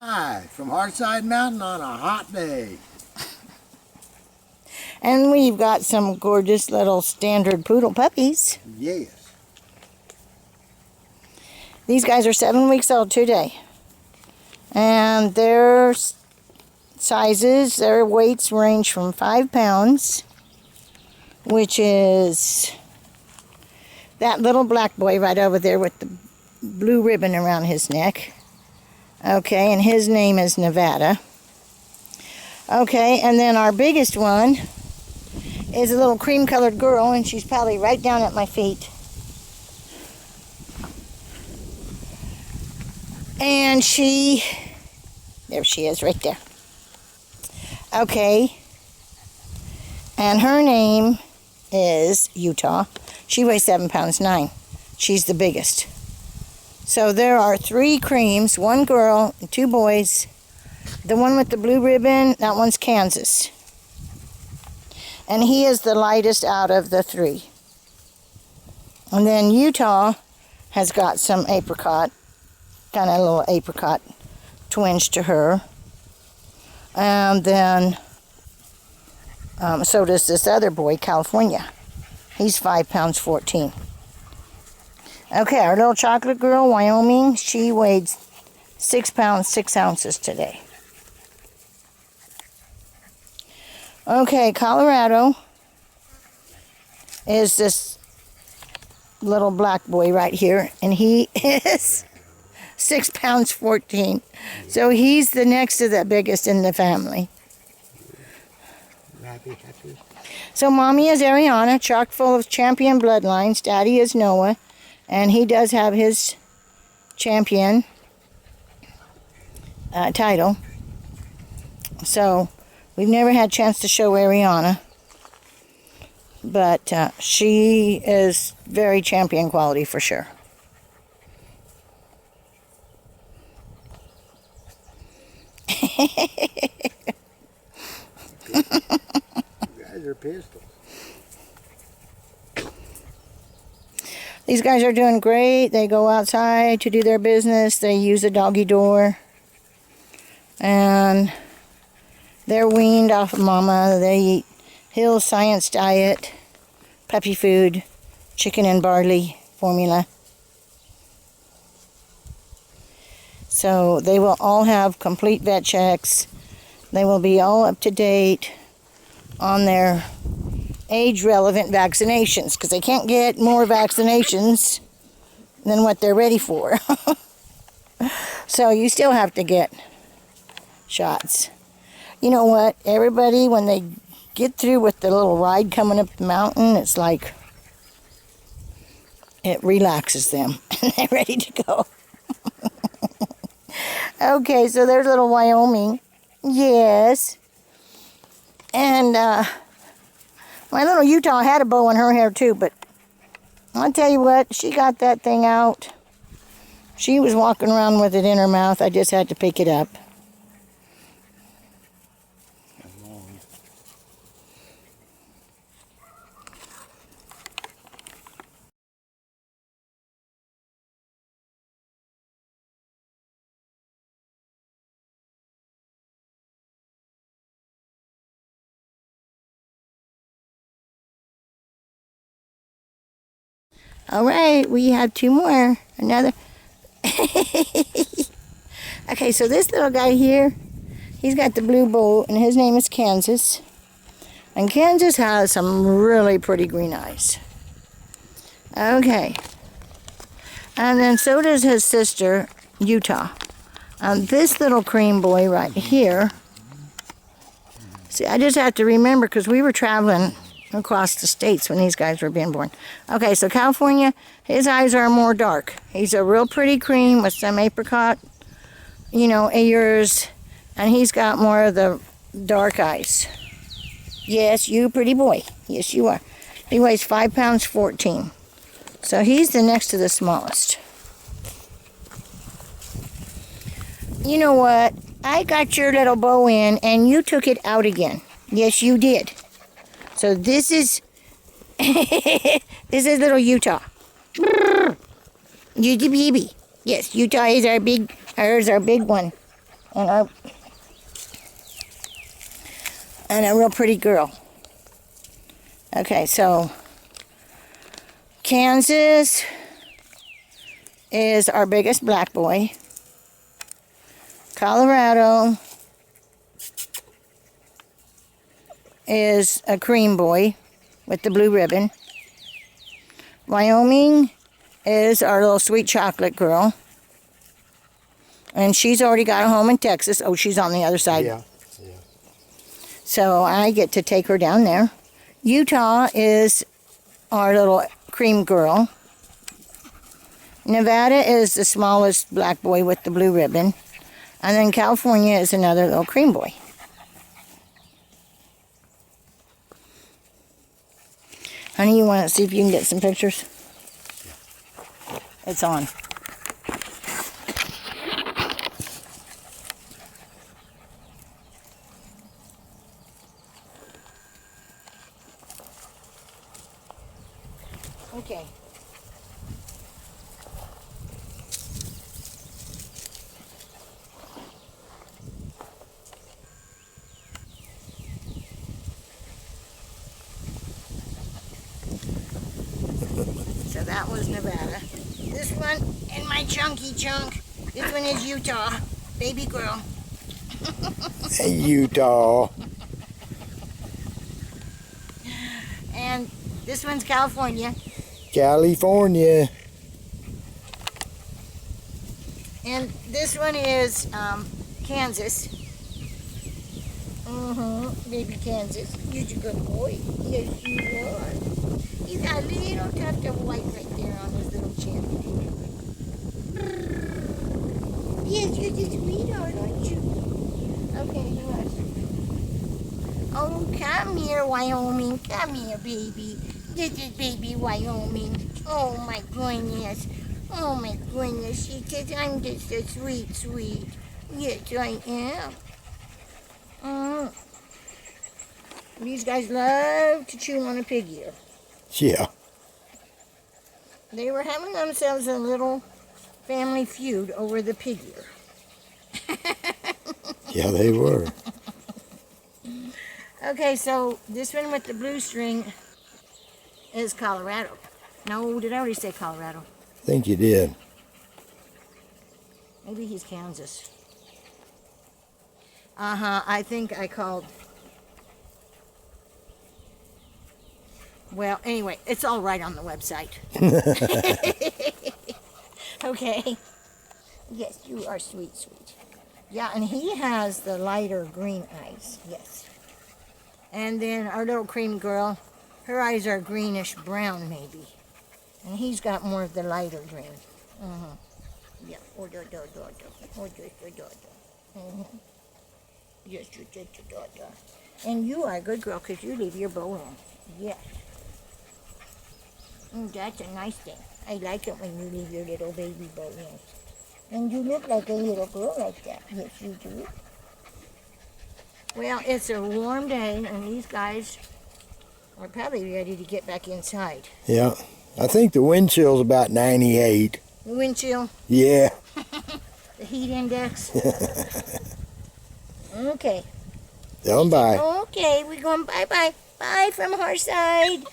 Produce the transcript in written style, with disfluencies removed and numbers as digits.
Hi, from Hearthside Mountain on a hot day. And we've got some gorgeous little Standard Poodle Puppies. Yes. These guys are 7 weeks old today. And their sizes, their weights range from 5 pounds, which is that little black boy right over there with the blue ribbon around his neck. Okay, and his name is Nevada. Okay, and then our biggest one is a little cream-colored girl, and she's probably right down at my feet. And there she is, right there. Okay, and her name is Utah. She weighs 7 pounds 9. She's the biggest. So there are 3 creams, 1 girl and 2 boys. The one with the blue ribbon, that one's Kansas. And he is the lightest out of the 3. And then Utah has got some apricot, kind of a little apricot twinge to her. And then so does this other boy, California. He's 5 pounds 14. Okay, our little chocolate girl, Wyoming, she weighed 6 pounds 6 ounces today. Okay, Colorado is this little black boy right here, and he is 6 pounds 14. So he's the next to the biggest in the family. Happy. So mommy is Ariana, chock full of champion bloodlines. Daddy is Noah, and he does have his champion title. So we've never had a chance to show Ariana, but she is very champion quality for sure. You guys are pistols. These guys are doing great. They go outside to do their business. They use a doggy door. And they're weaned off of mama. They eat Hill Science diet, puppy food, chicken and barley formula. So they will all have complete vet checks. They will be all up to date on their age-relevant vaccinations, because they can't get more vaccinations than what they're ready for. So you still have to get shots. You know what? Everybody, when they get through with the little ride coming up the mountain, it's like it relaxes them and they're ready to go. Okay, so there's little Wyoming. Yes. And my little Utah had a bow in her hair too, but I'll tell you what, she got that thing out. She was walking around with it in her mouth. I just had to pick it up. All right, we have 2 more. Another. Okay, so this little guy here, he's got the blue bow, and his name is Kansas. And Kansas has some really pretty green eyes. Okay. And then so does his sister, Utah. And this little cream boy right here. See, I just have to remember, because we were traveling across the states when these guys were being born. Okay, so California, his eyes are more dark. He's a real pretty cream with some apricot, ears, and he's got more of the dark eyes. Yes, you pretty boy. Yes, you are. He weighs 5 pounds 14. So he's the next to the smallest. You know what? I got your little bow in, and you took it out again. Yes, you did. So this is little Utah. You baby. Yes, Utah is our big one. and a real pretty girl. Okay, so Kansas is our biggest black boy. Colorado is a cream boy with the blue ribbon. Wyoming is our little sweet chocolate girl. And she's already got a home in Texas. Oh, she's on the other side. Yeah. So I get to take her down there. Utah is our little cream girl. Nevada is the smallest black boy with the blue ribbon. And then California is another little cream boy. Honey, you want to see if you can get some pictures? It's on. Okay. So that was Nevada. This one in my chunky chunk. This one is Utah. Baby girl. Hey, Utah. And this one's California. California. And this one is Kansas. Baby Kansas. You're a good boy. Yes, you are. He's got a little tuft of white right there on his little chin. Yes, you're the sweetheart, aren't you? Okay, who else? Oh, come here, Wyoming. Come here, baby. This is baby Wyoming. Oh, my goodness. Oh, my goodness. She says I'm just a sweet, sweet. Yes, I am. These guys love to chew on a pig ear. Yeah. They were having themselves a little family feud over the pig ear. Yeah, they were. Okay, so this one with the blue string is Colorado. No, did I already say Colorado? I think you did. Maybe he's Kansas. I think I called. Well, anyway, it's all right on the website. Okay. Yes, you are sweet, sweet. Yeah, and he has the lighter green eyes. Yes. And then our little cream girl, her eyes are greenish brown, maybe. And he's got more of the lighter green. Yeah. Yes, and you are a good girl because you leave your bow on. Yes. That's a nice thing. I like it when you leave your little baby bow in. And you look like a little girl like that. Yes, you do. Well, it's a warm day, and these guys are probably ready to get back inside. Yeah. I think the wind chill's about 98. The wind chill? Yeah. The heat index? Okay. Tell them bye. Okay, we're going bye-bye. Bye from Hearthside.